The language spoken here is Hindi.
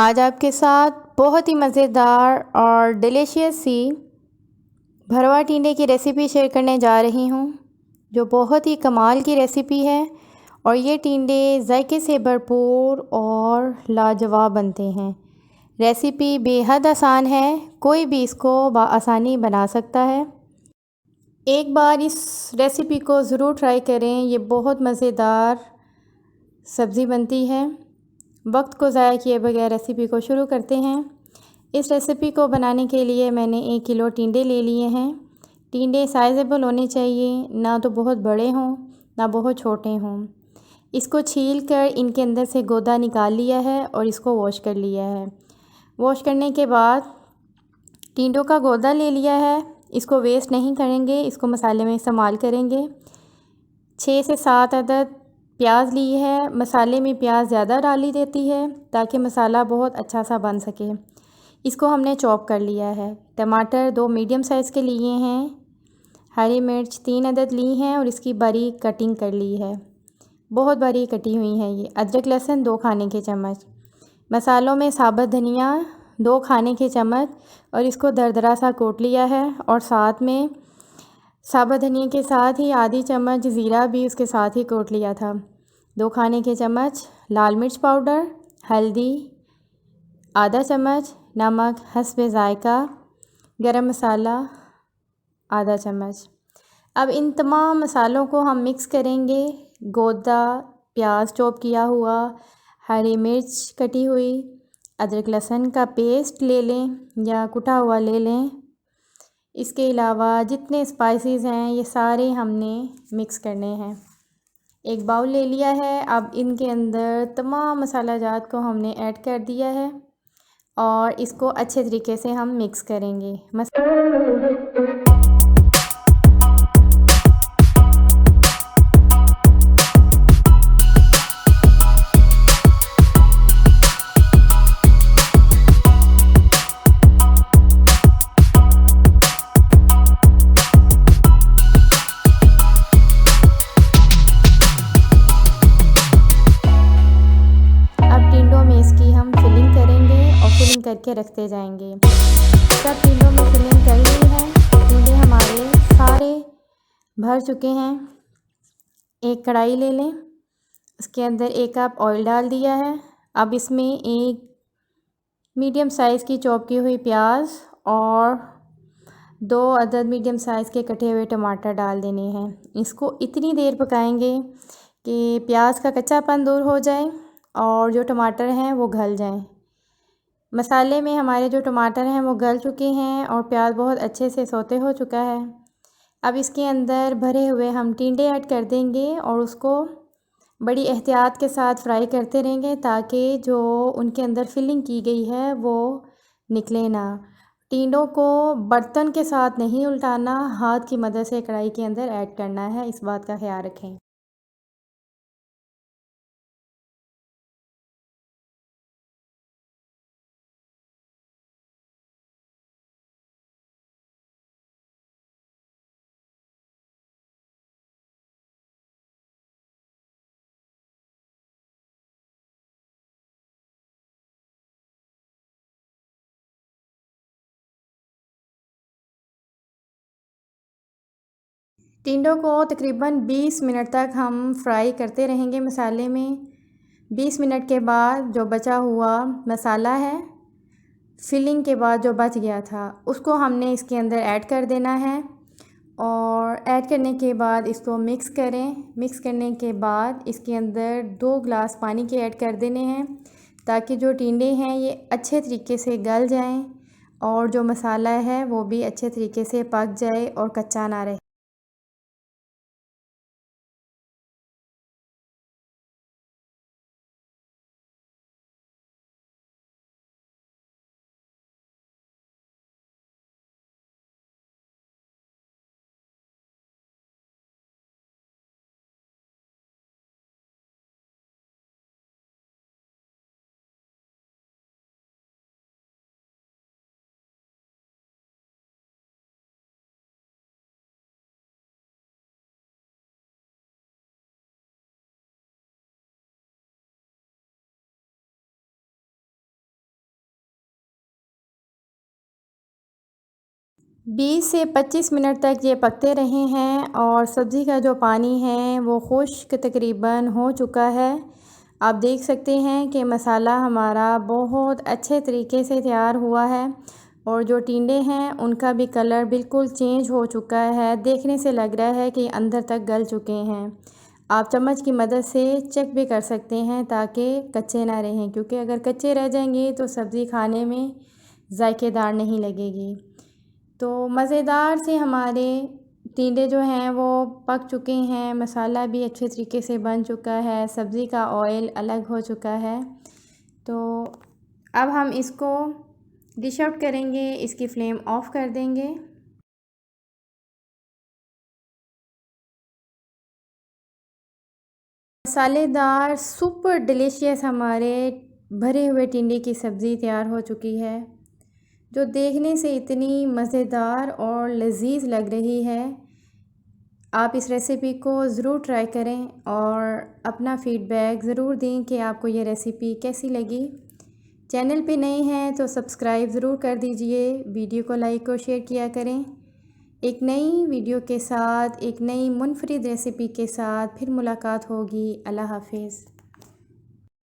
आज आपके साथ बहुत ही मज़ेदार और डिलीशियस सी भरवा टिंडे की रेसिपी शेयर करने जा रही हूँ, जो बहुत ही कमाल की रेसिपी है। और ये टिंडे जायके से भरपूर और लाजवाब बनते हैं। रेसिपी बेहद आसान है, कोई भी इसको आसानी बना सकता है। एक बार इस रेसिपी को ज़रूर ट्राई करें, ये बहुत मज़ेदार सब्ज़ी बनती है। वक्त को ज़ाया किए बगैर रेसिपी को शुरू करते हैं। इस रेसिपी को बनाने के लिए मैंने 1 किलो टिंडे ले लिए हैं। टिंडे साइजेबल होने चाहिए, ना तो बहुत बड़े हों ना बहुत छोटे हों। इसको छील कर इनके अंदर से गोदा निकाल लिया है और इसको वॉश कर लिया है। वॉश करने के बाद टिंडों का गोदा ले लिया है, इसको वेस्ट नहीं करेंगे, इसको मसाले में इस्तेमाल करेंगे। 6 से 7 अदद प्याज ली है। मसाले में प्याज ज़्यादा डाली देती है ताकि मसाला बहुत अच्छा सा बन सके। इसको हमने चॉप कर लिया है। टमाटर 2 मीडियम साइज़ के लिए हैं। हरी मिर्च 3 अदद ली हैं और इसकी बारीक कटिंग कर ली है, बहुत बारीक कटी हुई है ये। अदरक लहसुन 2 खाने के चम्मच। मसालों में साबुत धनिया 2 खाने के चम्मच और इसको दरदरा सा कूट लिया है। और साथ में साबुत धनिया के साथ ही आधी चम्मच ज़ीरा भी उसके साथ ही कूट लिया था। 2 खाने के चम्मच लाल मिर्च पाउडर, हल्दी आधा चम्मच, नमक हस्बे ज़ायका, गरम मसाला आधा चम्मच। अब इन तमाम मसालों को हम मिक्स करेंगे। गोदा, प्याज चॉप किया हुआ, हरी मिर्च कटी हुई, अदरक लहसुन का पेस्ट ले लें या कुटा हुआ ले लें। इसके अलावा जितने स्पाइसेस हैं ये सारे हमने मिक्स करने हैं। एक बाउल ले लिया है। अब इनके अंदर तमाम मसाला जात को हमने ऐड कर दिया है और इसको अच्छे तरीके से हम मिक्स करेंगे। करके रखते जाएंगे। सब टिंडों में फिलिंग कर ली है। टिंडे हमारे सारे भर चुके हैं। एक कढ़ाई ले लें, उसके अंदर 1 कप ऑयल डाल दिया है। अब इसमें 1 मीडियम साइज़ की चॉप की हुई प्याज और 2 अदद मीडियम साइज़ के कटे हुए टमाटर डाल देने हैं। इसको इतनी देर पकाएंगे कि प्याज का कच्चापन दूर हो जाए और जो टमाटर हैं वो गल जाएं। मसाले में हमारे जो टमाटर हैं वो गल चुके हैं और प्याज बहुत अच्छे से सौते हो चुका है। अब इसके अंदर भरे हुए हम टिंडे ऐड कर देंगे और उसको बड़ी एहतियात के साथ फ्राई करते रहेंगे ताकि जो उनके अंदर फिलिंग की गई है वो निकले ना। टिंडों को बर्तन के साथ नहीं उल्टाना, हाथ की मदद से कढ़ाई के अंदर ऐड करना है, इस बात का ख्याल रखें। टिंडों को तकरीबन 20 मिनट तक हम फ्राई करते रहेंगे मसाले में। 20 मिनट के बाद जो बचा हुआ मसाला है, फिलिंग के बाद जो बच गया था, उसको हमने इसके अंदर ऐड कर देना है। और ऐड करने के बाद इसको मिक्स करें। मिक्स करने के बाद इसके अंदर 2 गिलास पानी के ऐड कर देने हैं ताकि जो टिंडे हैं ये अच्छे तरीके से गल जाएं और जो मसाला है वो भी अच्छे तरीके से पक जाए और कच्चा ना रहे। 20 से 25 मिनट तक ये पकते रहे हैं और सब्ज़ी का जो पानी है वो खुश्क तकरीबन हो चुका है। आप देख सकते हैं कि मसाला हमारा बहुत अच्छे तरीके से तैयार हुआ है और जो टिंडे हैं उनका भी कलर बिल्कुल चेंज हो चुका है। देखने से लग रहा है कि अंदर तक गल चुके हैं। आप चम्मच की मदद से चेक भी कर सकते हैं ताकि कच्चे ना रहें, क्योंकि अगर कच्चे रह जाएंगे तो सब्ज़ी खाने में जायकेदार नहीं लगेगी। तो मज़ेदार से हमारे टिंडे जो हैं वो पक चुके हैं, मसाला भी अच्छे तरीके से बन चुका है, सब्ज़ी का ऑयल अलग हो चुका है। तो अब हम इसको डिश आउट करेंगे, इसकी फ्लेम ऑफ़ कर देंगे। मसालेदार सुपर डिलीशियस हमारे भरे हुए टिंडे की सब्ज़ी तैयार हो चुकी है, जो देखने से इतनी मज़ेदार और लजीज लग रही है। आप इस रेसिपी को ज़रूर ट्राई करें और अपना फ़ीडबैक ज़रूर दें कि आपको ये रेसिपी कैसी लगी। चैनल पे नए हैं तो सब्सक्राइब ज़रूर कर दीजिए, वीडियो को लाइक और शेयर किया करें। एक नई वीडियो के साथ, एक नई मुनफरिद रेसिपी के साथ फिर मुलाकात होगी। अल्लाह हाफ़िज़।